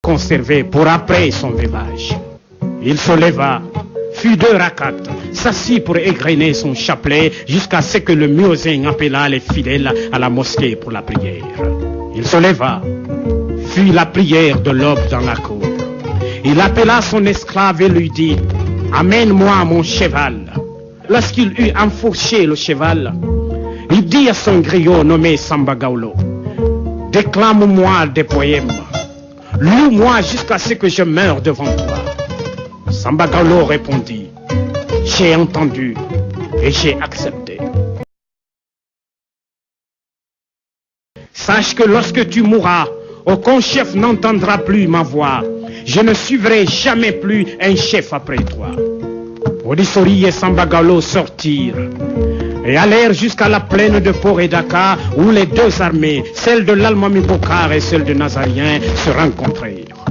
conservé pour après son veuvage. Il se leva, fit 2 rakats, s'assit pour égrener son chapelet jusqu'à ce que le muezzin appela les fidèles à la mosquée pour la prière. Il se leva, fit la prière de l'aube dans la cour. Il appela son esclave et lui dit: amène-moi mon cheval. Lorsqu'il eut enfourché le cheval, il dit à son griot nommé Samba Gawlo: déclame-moi des poèmes, loue-moi jusqu'à ce que je meure devant toi. Samba Gawlo répondit: j'ai entendu et j'ai accepté. Sache que lorsque tu mourras, aucun chef n'entendra plus ma voix. Je ne suivrai jamais plus un chef après toi. Odissori et Samba Gawlo sortirent et allèrent jusqu'à la plaine de Poredaka où les 2 armées, celle de l'Almami Bokar et celle de Nazarien, se rencontrèrent.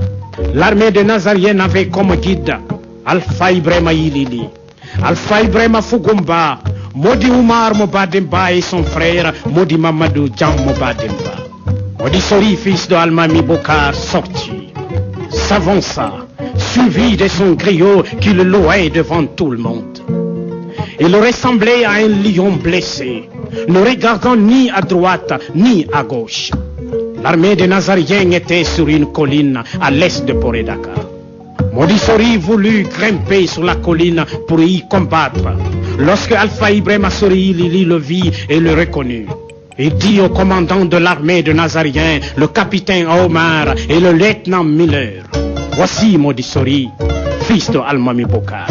L'armée de Nazarien avait comme guide Alpha Ibrahima Ilili, Alpha Ibrahima Fugumba, Modi Oumar Mobademba et son frère Modi Mamadou Djam Mobademba. Odissori, fils de Almami Bokar, sortit, s'avança, suivi de son griot qui le louait devant tout le monde. Il ressemblait à un lion blessé, ne regardant ni à droite ni à gauche. L'armée des Nazariens était sur une colline à l'est de Poredaka. Odissori voulut grimper sur la colline pour y combattre. Lorsque Alpha Ibrahima Ilili le vit et le reconnut, il dit au commandant de l'armée de Nazariens, le capitaine Omar et le lieutenant Miller: voici Odissori, fils de Almami Bokar.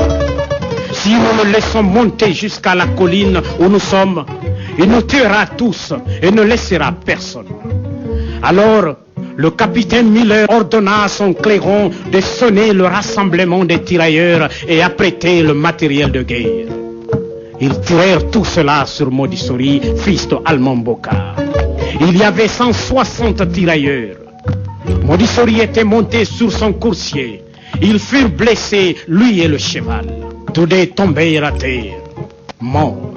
Si nous le laissons monter jusqu'à la colline où nous sommes, il nous tuera tous et ne laissera personne. Alors, le capitaine Miller ordonna à son clairon de sonner le rassemblement des tirailleurs et apprêter le matériel de guerre. Ils tirèrent tout cela sur Odissori, fils de Almami Bokar. Il y avait 160 tirailleurs. Odissori était monté sur son coursier. Ils furent blessés, lui et le cheval. Tous 2 tombèrent à terre, morts.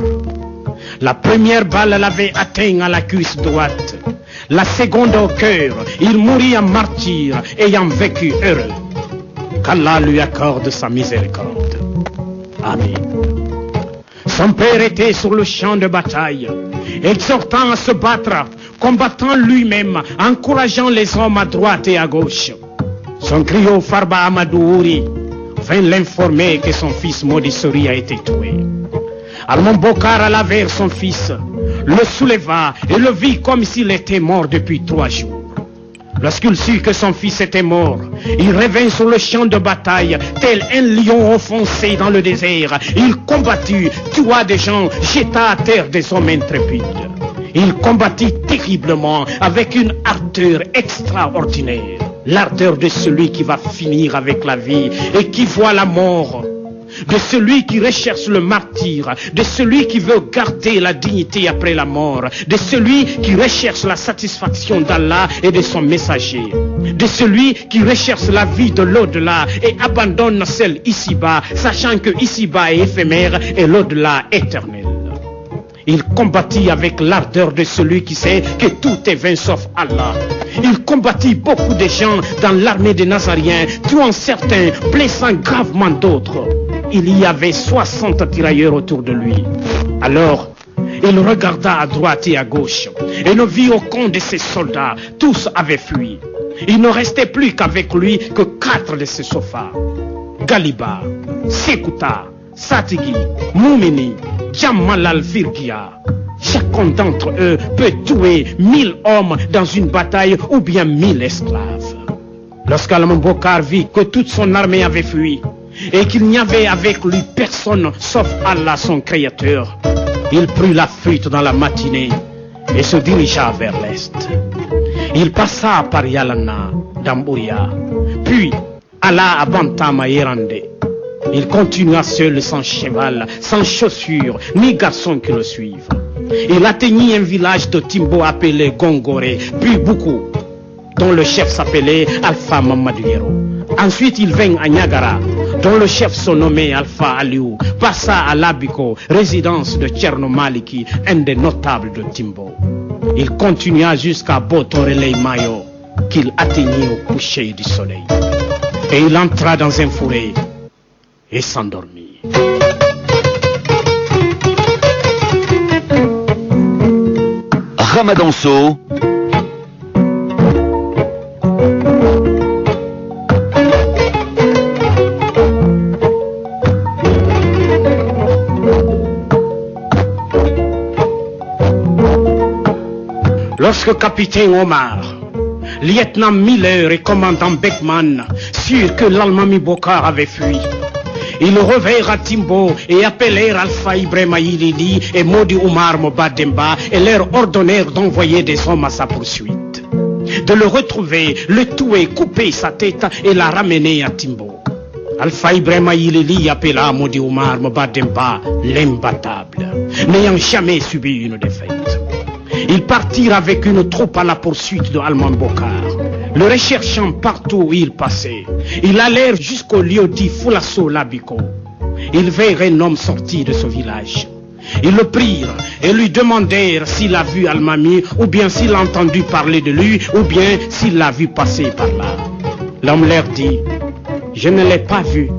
La première balle l'avait atteint à la cuisse droite. La seconde au cœur. Il mourut en martyr, ayant vécu heureux. Qu'Allah lui accorde sa miséricorde. Amen. Son père était sur le champ de bataille, exhortant à se battre, combattant lui-même, encourageant les hommes à droite et à gauche. Son griot Farba Amadou Ouri vint l'informer que son fils Odissori a été tué. Almami Bokar alla vers son fils, le souleva et le vit comme s'il était mort depuis 3 jours. Lorsqu'il sut que son fils était mort, il revint sur le champ de bataille, tel un lion enfoncé dans le désert. Il combattit, tua des gens, jeta à terre des hommes intrépides. Il combattit terriblement avec une ardeur extraordinaire. L'ardeur de celui qui va finir avec la vie et qui voit la mort, de celui qui recherche le martyre, de celui qui veut garder la dignité après la mort, de celui qui recherche la satisfaction d'Allah et de son messager, de celui qui recherche la vie de l'au-delà et abandonne celle ici-bas, sachant que ici-bas est éphémère et l'au-delà éternel. Il combattit avec l'ardeur de celui qui sait que tout est vain sauf Allah. Il combattit beaucoup de gens dans l'armée des Nazariens, tuant certains, blessant gravement d'autres. Il y avait 60 tirailleurs autour de lui. Alors, il regarda à droite et à gauche et ne vit aucun de ses soldats. Tous avaient fui. Il ne restait plus qu'avec lui que 4 de ses sofas. Galiba, Sekuta, Satigi, Moumini, Djamalal Virgia. Chacun d'entre eux peut tuer 1000 hommes dans une bataille ou bien 1000 esclaves. Lorsqu'Almami Bokar vit que toute son armée avait fui et qu'il n'y avait avec lui personne sauf Allah son créateur, il prit la fuite dans la matinée et se dirigea vers l'est. Il passa par Yalana, Dambouya, puis alla à Bantama Yerande. Il continua seul, sans cheval, sans chaussures, ni garçon qui le suivent. Il atteignit un village de Timbo appelé Gongoré, puis beaucoup, dont le chef s'appelait Alpha Mamadou. Ensuite, il vint à Niagara, dont le chef se nommait Alpha Aliou, passa à Labiko, résidence de Tcherno Maliki, un des notables de Timbo. Il continua jusqu'à Botorelei Mayo, qu'il atteignit au coucher du soleil. Et il entra dans un fourré et s'endormit. Ramadanso. Lorsque capitaine Omar, lieutenant Miller et commandant Beckman surent que l'Almami Bokar avait fui, ils revinrent à Timbo et appelèrent Alpha Ibrahima Yilili et Modi Oumar Mobademba et leur ordonnèrent d'envoyer des hommes à sa poursuite, de le retrouver, le tuer, couper sa tête et la ramener à Timbo. Alpha Ibrahima Yilili appela Modi Oumar Mobademba l'imbattable, n'ayant jamais subi une défaite. Ils partirent avec une troupe à la poursuite de Alman Bokar, le recherchant partout où il passait. Ils allèrent jusqu'au lieu dit Foulasso Labiko. Ils virent un homme sorti de ce village. Ils le prirent et lui demandèrent s'il a vu Almami, ou bien s'il a entendu parler de lui, ou bien s'il l'a vu passer par là. L'homme leur dit: je ne l'ai pas vu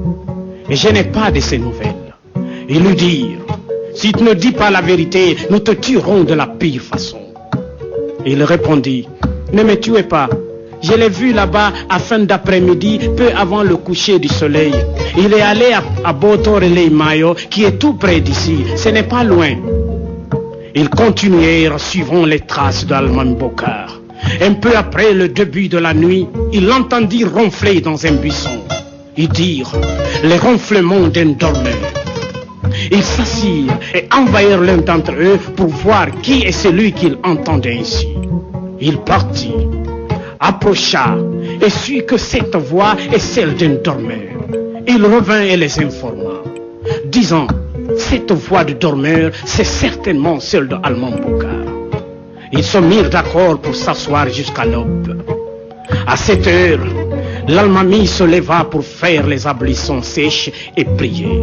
et je n'ai pas de ses nouvelles. Ils lui dirent: si tu ne dis pas la vérité, nous te tuerons de la pire façon. Il répondit: ne me tuez pas. Je l'ai vu là-bas à fin d'après-midi, peu avant le coucher du soleil. Il est allé à Botorele-Mayo, qui est tout près d'ici. Ce n'est pas loin. Ils continuèrent suivant les traces d'Alman Bokar. Un peu après le début de la nuit, ils l'entendirent ronfler dans un buisson. Ils dirent: les ronflements d'un dormeur. Ils s'assirent et envahirent l'un d'entre eux pour voir qui est celui qu'ils entendaient ainsi. Il partit, approcha et sut que cette voix est celle d'un dormeur. Il revint et les informa, disant: cette voix de dormeur, c'est certainement celle de Alman Bokar. Ils se mirent d'accord pour s'asseoir jusqu'à l'aube. À cette heure, l'Almami se leva pour faire les ablutions sèches et prier.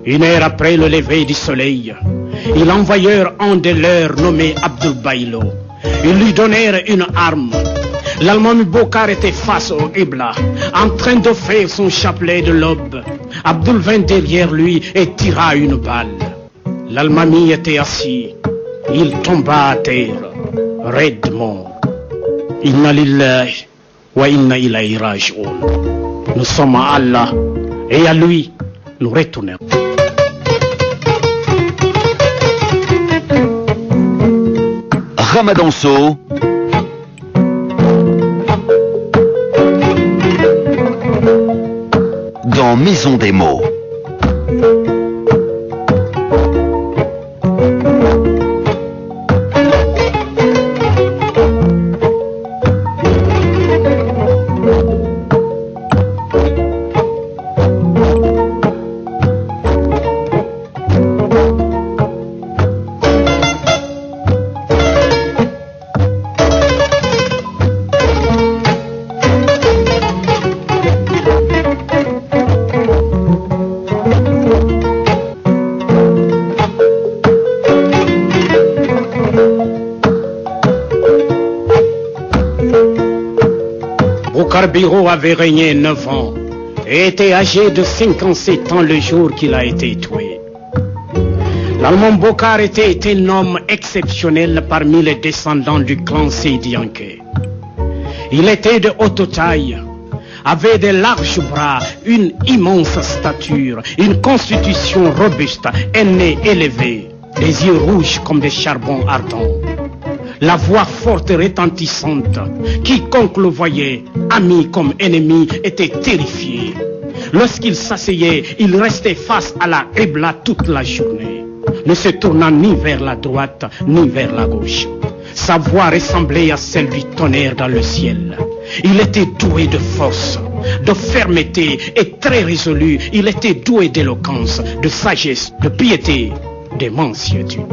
Une heure après le lever du soleil, ils envoyèrent un de leurs nommé Abdul Bailo. Ils lui donnèrent une arme. L'Almami Bokar était face au Qibla, en train de faire son chapelet de l'aube. Abdul vint derrière lui et tira une balle. L'Almami était assis. Il tomba à terre, raide mort. Inna lillahi wa inna ilayhi raji'un. Nous sommes à Allah et à lui nous retournerons. Ramadanso. Dans Maison des mots. Bokar Biro avait régné 9 ans et était âgé de 57 ans le jour qu'il a été tué. L'Alman Bokar était un homme exceptionnel parmi les descendants du clan Seydianké. Il était de haute taille, avait de larges bras, une immense stature, une constitution robuste, un nez élevé, des yeux rouges comme des charbons ardents. La voix forte et retentissante, quiconque le voyait, ami comme ennemi, était terrifié. Lorsqu'il s'asseyait, il restait face à la Qibla toute la journée, ne se tournant ni vers la droite ni vers la gauche. Sa voix ressemblait à celle du tonnerre dans le ciel. Il était doué de force, de fermeté et très résolu. Il était doué d'éloquence, de sagesse, de piété, de mansuétude.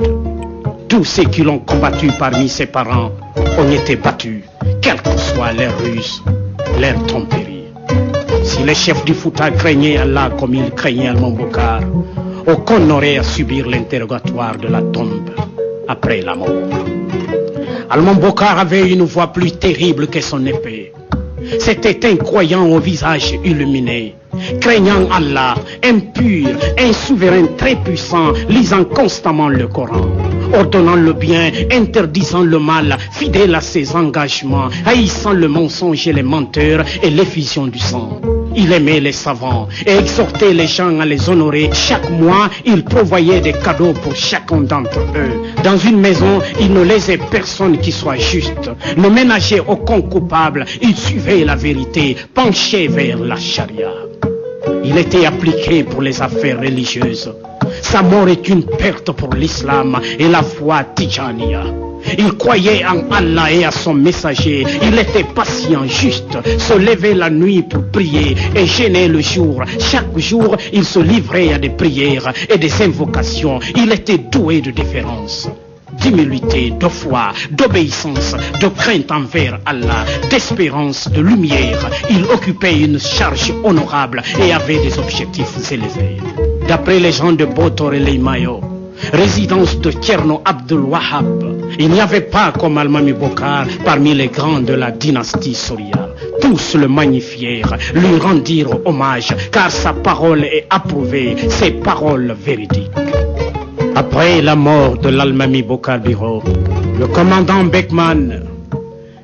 Tous ceux qui l'ont combattu parmi ses parents ont été battus, quelle que soit leur ruse, leur tromperie. Si les chefs du Fouta craignaient Allah comme ils craignaient Alman Bokar, aucun n'aurait à subir l'interrogatoire de la tombe après la mort. Allemand Bokar avait une voix plus terrible que son épée. C'était un croyant au visage illuminé, craignant Allah, impur, un souverain très puissant, lisant constamment le Coran, ordonnant le bien, interdisant le mal, fidèle à ses engagements, haïssant le mensonge et les menteurs et l'effusion du sang. Il aimait les savants et exhortait les gens à les honorer. Chaque mois, il prévoyait des cadeaux pour chacun d'entre eux. Dans une maison, il ne laissait personne qui soit juste, ne ménageait aucun coupable. Il suivait la vérité, penchait vers la charia. Il était appliqué pour les affaires religieuses. Sa mort est une perte pour l'islam et la foi Tijaniya. Il croyait en Allah et à son messager. Il était patient, juste, se levait la nuit pour prier et jeûnait le jour. Chaque jour, il se livrait à des prières et des invocations. Il était doué de déférence, d'humilité, de foi, d'obéissance, de crainte envers Allah, d'espérance, de lumière. Il occupait une charge honorable et avait des objectifs élevés. D'après les gens de Botor et Leimayo, résidence de Tcherno Abdul Wahab, il n'y avait pas comme Almami Bokar parmi les grands de la dynastie Soria. Tous le magnifièrent, lui rendirent hommage, car sa parole est approuvée, ses paroles véridiques. Après la mort de l'Almami Bokar Biro, le commandant Beckman,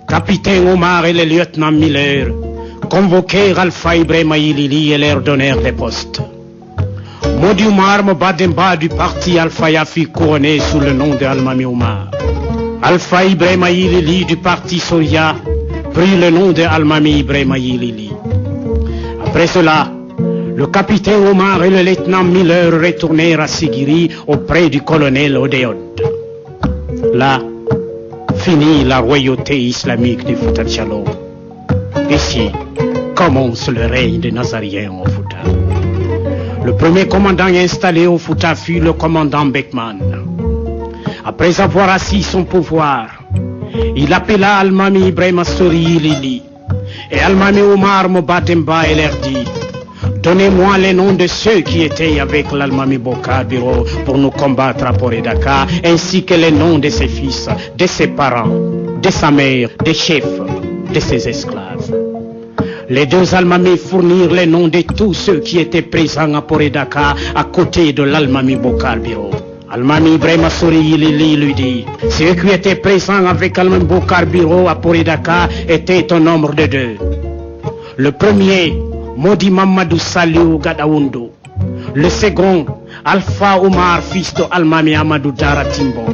capitaine Omar et le lieutenant Miller convoquèrent Alpha Ibrahima Yilili et leur donnèrent des postes. Modi Omar Mbademba du parti Alpha fut couronné sous le nom de Almami Omar. Alpha Ibrahima Yilili du parti Soria prit le nom de Almami Ibrahima Yilili. Après cela, le capitaine Omar et le lieutenant Miller retournèrent à Sigiri auprès du colonel Odéod. Là, finit la royauté islamique du Fouta Djallon. Ici commence le règne des Nazariens au Fouta. Le premier commandant installé au Fouta fut le commandant Beckman. Après avoir assis son pouvoir, il appela Almami Ibrahima Sori Yilili et Almami Omar Mbademba et leur dit: donnez-moi les noms de ceux qui étaient avec l'Almami Bokar Biro pour nous combattre à Poredaka, ainsi que les noms de ses fils, de ses parents, de sa mère, des chefs, de ses esclaves. Les deux Almami fournirent les noms de tous ceux qui étaient présents à Poredaka à côté de l'Almami Bokar Biro. Almami Ibrahima Sori Yilili lui dit: ceux qui étaient présents avec Almami Bokar Biro à Poredaka étaient au nombre de deux. Le premier, Modi Mamadou Saliou Gadaoundo. Le second, Alpha Omar, fils de Almami Amadou Dara Timbo.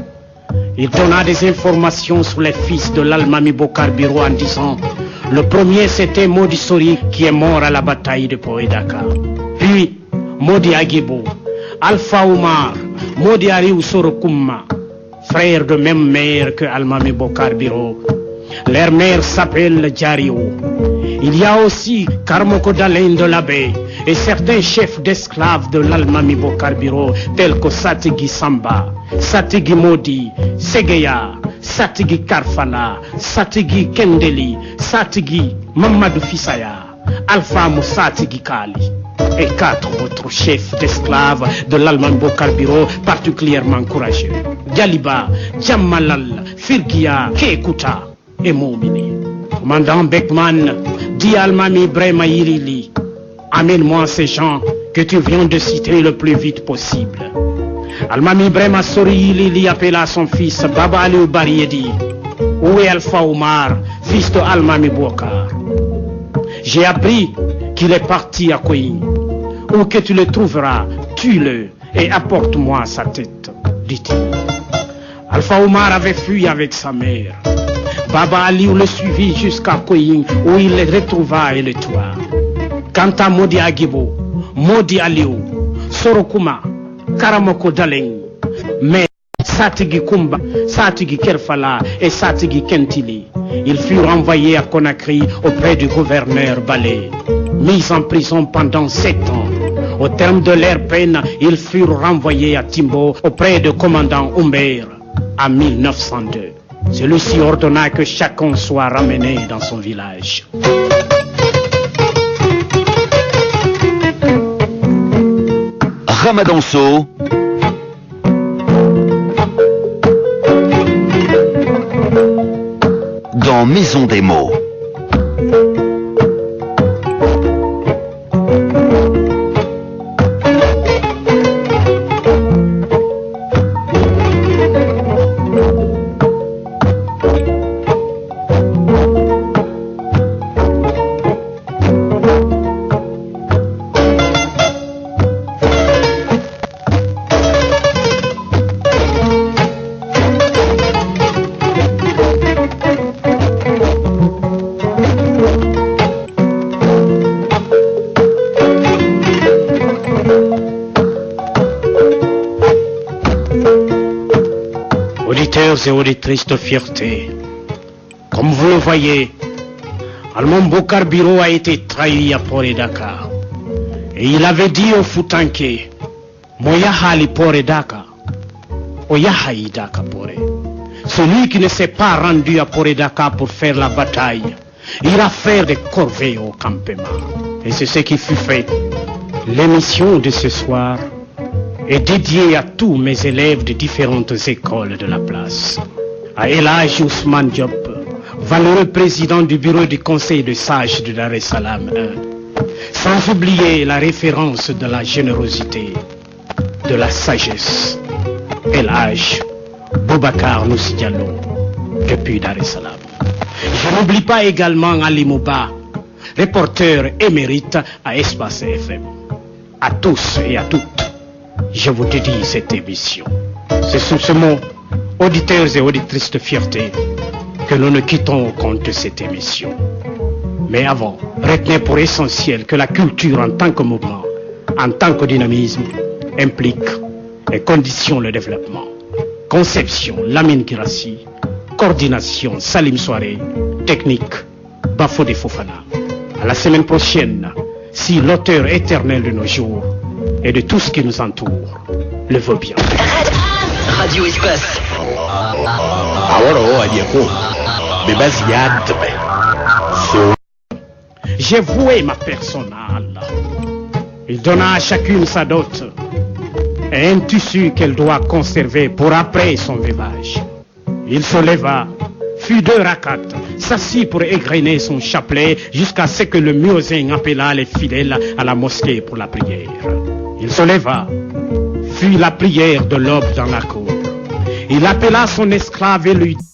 Il donna des informations sur les fils de l'Almami Bokar Biro en disant: le premier c'était Modi Sori qui est mort à la bataille de Poredaka. Puis Modi Agibo, Alpha Omar, Modi Ariou Sorokouma, frère de même mère que Almami Bokar Biro. Leur mère s'appelle Djario. Il y a aussi Karmoko Dalen de l'abbé et certains chefs d'esclaves de l'Almami Bokar Biro tels que Satigi Samba, Satigi Modi, Segeya, Satigi Karfala, Satigi Kendeli, Satigi Mamadou Fissaya, Alpha Moussatigi Kali et 4 autres chefs d'esclaves de l'Almami Bokar Biro particulièrement courageux: Galiba, Djamalal, Firgia, Kekuta et Moumini. Commandant Beckman dit à Almami Ibrahima Yilili: amène-moi ces gens que tu viens de citer le plus vite possible. Almami Ibrahima Sori Yilili appela son fils Baba Aliou Bari et dit: où est Alpha Omar, fils de Almami Bokar? J'ai appris qu'il est parti à Koyi. Où que tu le trouveras, tue-le et apporte-moi sa tête, dit-il. Alpha Omar avait fui avec sa mère. Baba Aliou le suivit jusqu'à Koyi où il le retrouva et le tua. Quant à Modi Agibo, Modi Aliou, Sorokuma, Karamoko Daleng, mais Satigi Kumba, Satigi Kerfala et Satigi Kentili, ils furent envoyés à Conakry auprès du gouverneur Balé. Mis en prison pendant 7 ans. Au terme de leur peine, ils furent renvoyés à Timbo auprès du commandant Humbert en 1902. Celui-ci ordonna que chacun soit ramené dans son village. Ramadanso en maison des mots. Auditeurs et auditrices de fierté, comme vous le voyez, Almon Bokar Biro a été trahi à Port et Dakar. Et il avait dit au Foutanké, Moya Hali Port et Dakar, Oya Haï Dakar Pore. Celui qui ne s'est pas rendu à Port et Dakar pour faire la bataille, ira faire des corvées au campement. Et c'est ce qui fut fait. L'émission de ce soir est dédiée à tous mes élèves de différentes écoles de la place. À Elhadji Ousmane Diop, valeureux président du bureau du conseil de sages de Dar es Salaam 1. Sans oublier la référence de la générosité, de la sagesse, Elhadji Boubacar Noussi Diallo, depuis Dar es Salaam. Je n'oublie pas également Ali Mouba, reporter émérite à Espace FM. À tous et à toutes, je vous dédie cette émission. C'est sous ce mot, auditeurs et auditrices de fierté, que nous nous quittons au compte de cette émission. Mais avant, retenez pour essentiel que la culture en tant que mouvement, en tant que dynamisme, implique et conditionne le développement. Conception, Lamine Girassi. Coordination, Salim Soare. Technique, Bafodé Fofana. À la semaine prochaine, si l'auteur éternel de nos jours et de tout ce qui nous entoure le veut bien. Radio Espace. J'ai voué ma personne à Allah. Il donna à chacune sa dot et un tissu qu'elle doit conserver pour après son veuvage. Il se leva, fit 2 rakats, s'assit pour égrener son chapelet jusqu'à ce que le muezzin appela les fidèles à la mosquée pour la prière. Il se leva, fit la prière de l'aube dans la cour. Il appela son esclave et lui dit: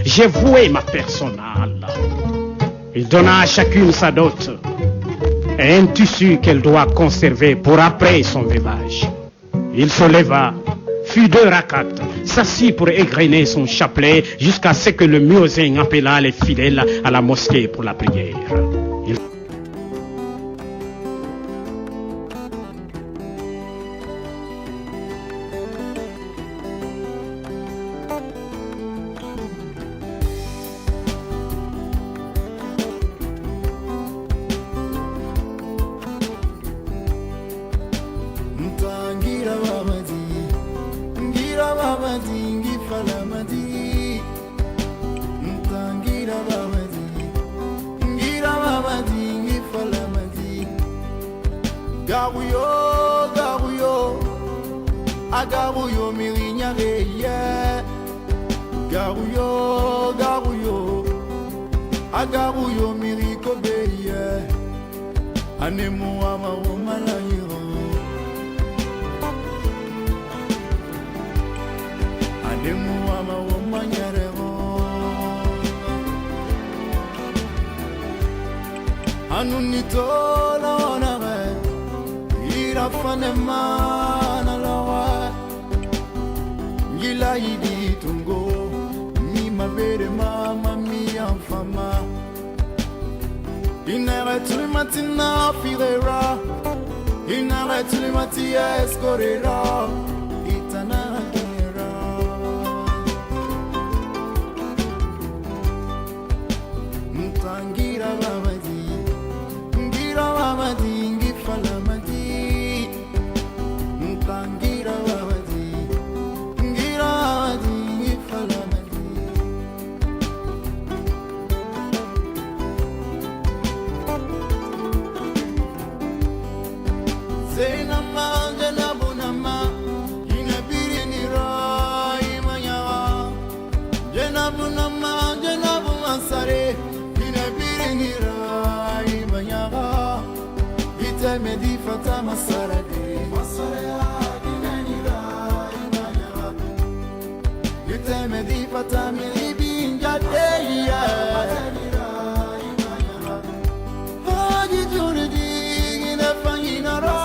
j'ai voué ma personnale. Il donna à chacune sa dot et un tissu qu'elle doit conserver pour après son veuvage. Il se leva, fit 2 rakats, s'assit pour égrener son chapelet jusqu'à ce que le muezzin appela les fidèles à la mosquée pour la prière. Garuyo mirinyare ye Garuyo Agaruyo miriko beye Anemu ama womala yiro Anemu ama womanyare Anunitola onare Irafane mana lawa Ngila yidi tungo Mi mabere mama mi enfama Inarrête le matin firera Inarrête le matin escorera Itana kera Mtangira babadi Ngira babadi ngifala madi Mtangira babadi Ngira babadi ngifala madi Zainama janabunama Inabiri nira imanyawa Janabunama janabumasare Inabiri nira imanyawa Itemedi fatama sarade Masarea ginanira imanyawa Itemedi fatami libinja deya Matanira imanyawa Haji junedi Inafanyinara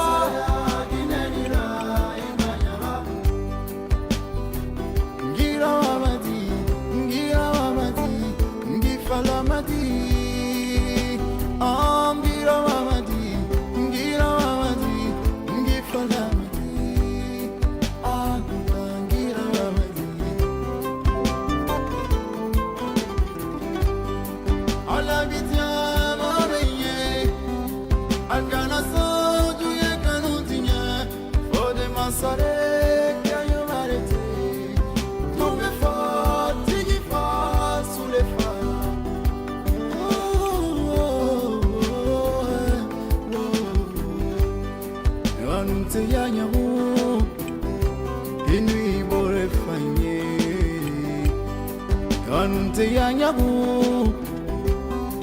Yanyagu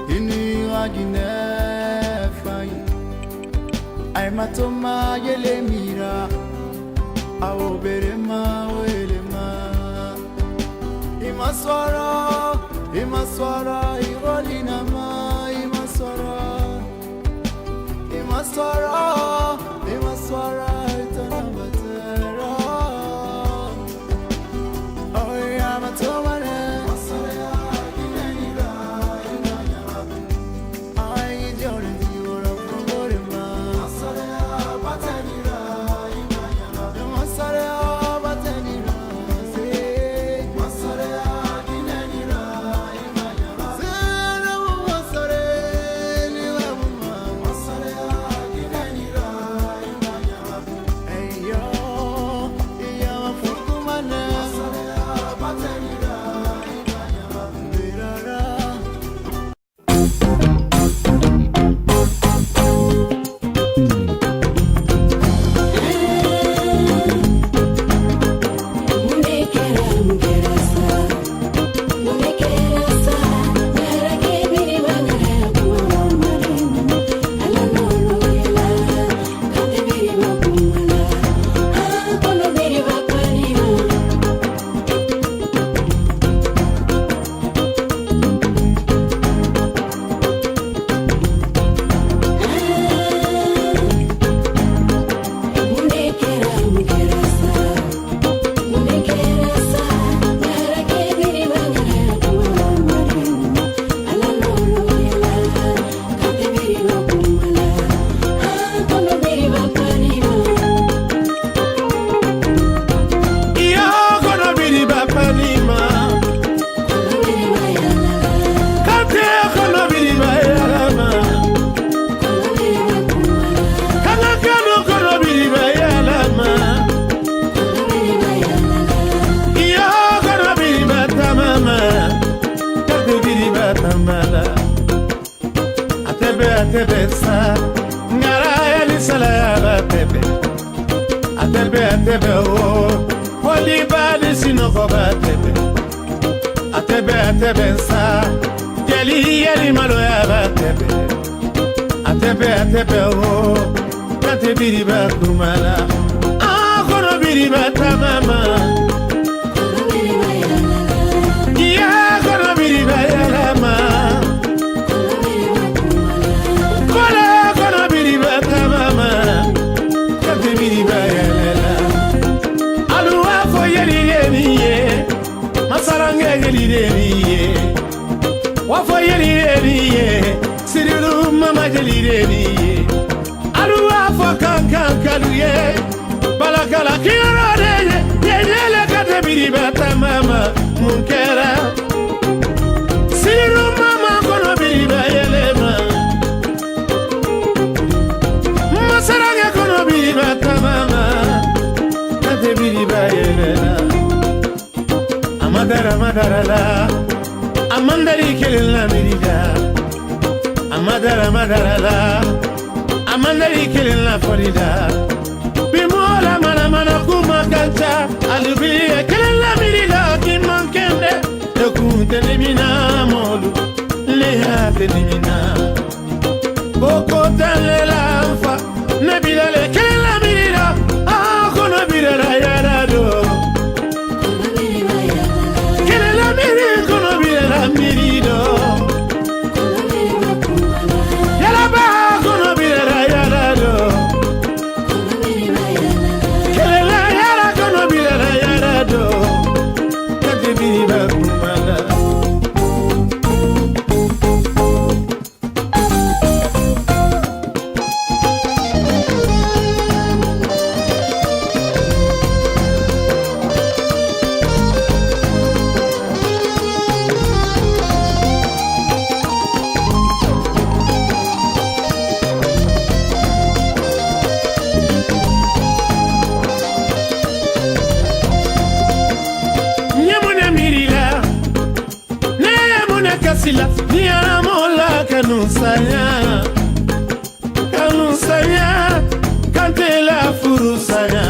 ini agine fai ai matoma yele mira ao berema welema imaswara irolina ma imaswara itanabatera oh ya matoma atebe sa ngara yali sala atebe atebe atebe o wali bali sinoko atebe atebe atebe sa yali malo ya atebe atebe atebe o kate biriba kumala kono biriba tamama ya kono biriba yalama kono biriba tamama kate biriba yalela aluwa fo yeli yemiye masarange yeli yemiye wafo yeli yemiye siriru mama yeli yemiye aluwa fo kankaluye balakala kirode yele kate biriba tamama munkera siriru mama kono biriba yelema masaranga kono biriba tamama kate biriba yelela amadara la amandari kelila mirida amadara la amandari kelila forida bimola mana kuma kancha alubiye kelila mirida kimankende lekunte nimina molu leha nimina boko talela fa nebila le kelila mirida kono birara yarado kelila mirida kono birara mirido yalaba kono birara yarado kelela yara kono birara yarado kate biriba kumala Niya mola kanusanya kantela furusanya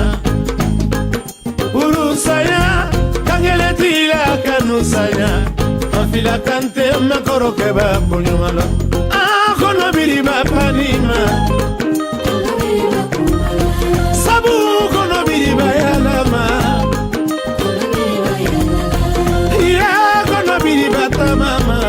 kangeletila kanusanya mafila kante makoro keba kunyumalo kono biriba panima sabu kono biriba yalama ya kono biriba tamama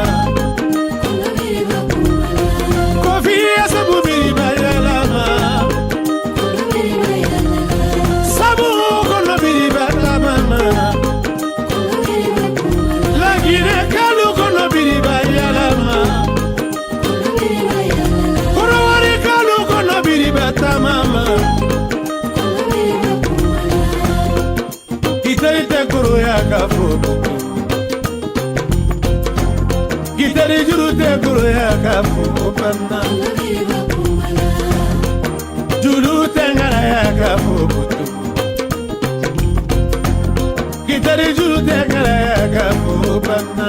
Gitari juru te kuro ya kafu panna juru te ngara ya kafu butu gitari juru te ngara ya kafu panna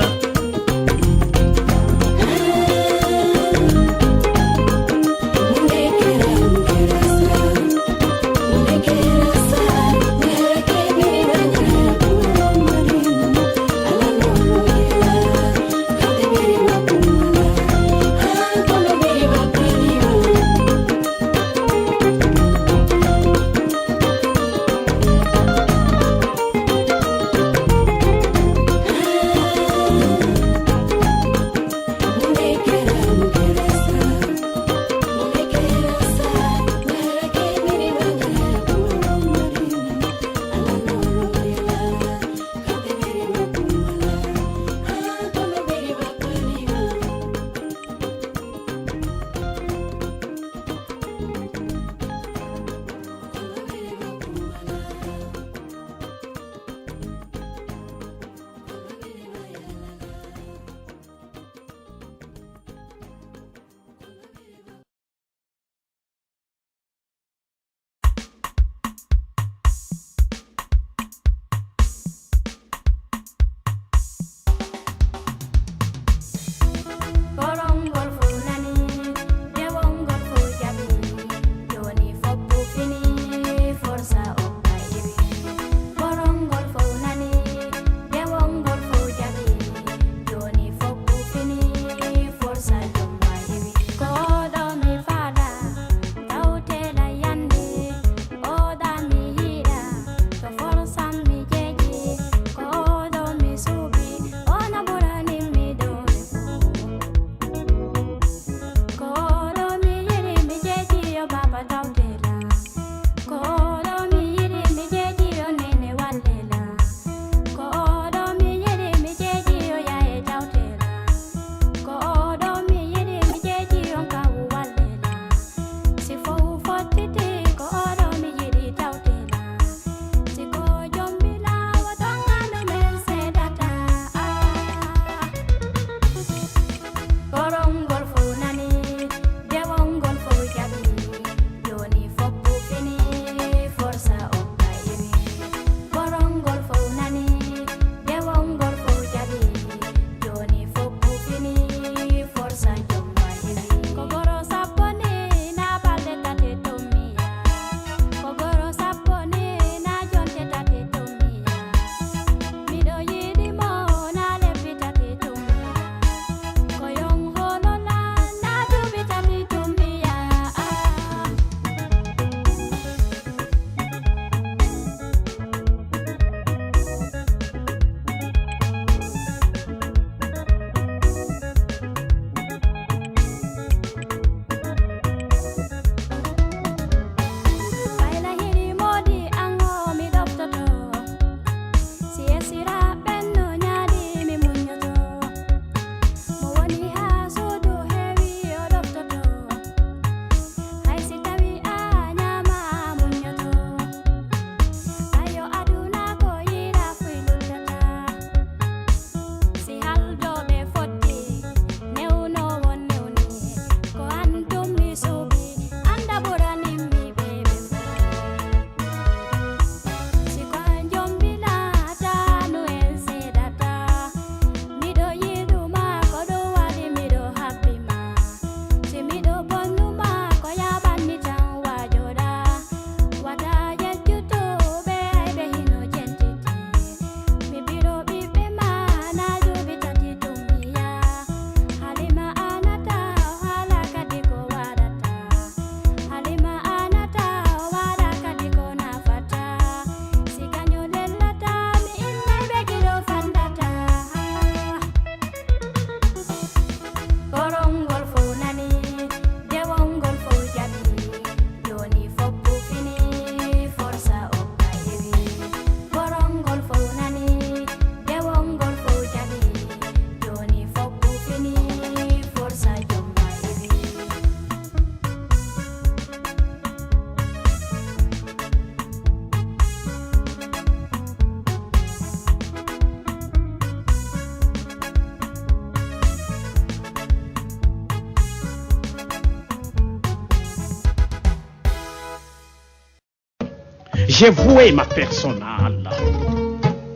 j'ai voué ma personne à Allah.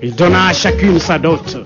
Il donna à chacune sa dot.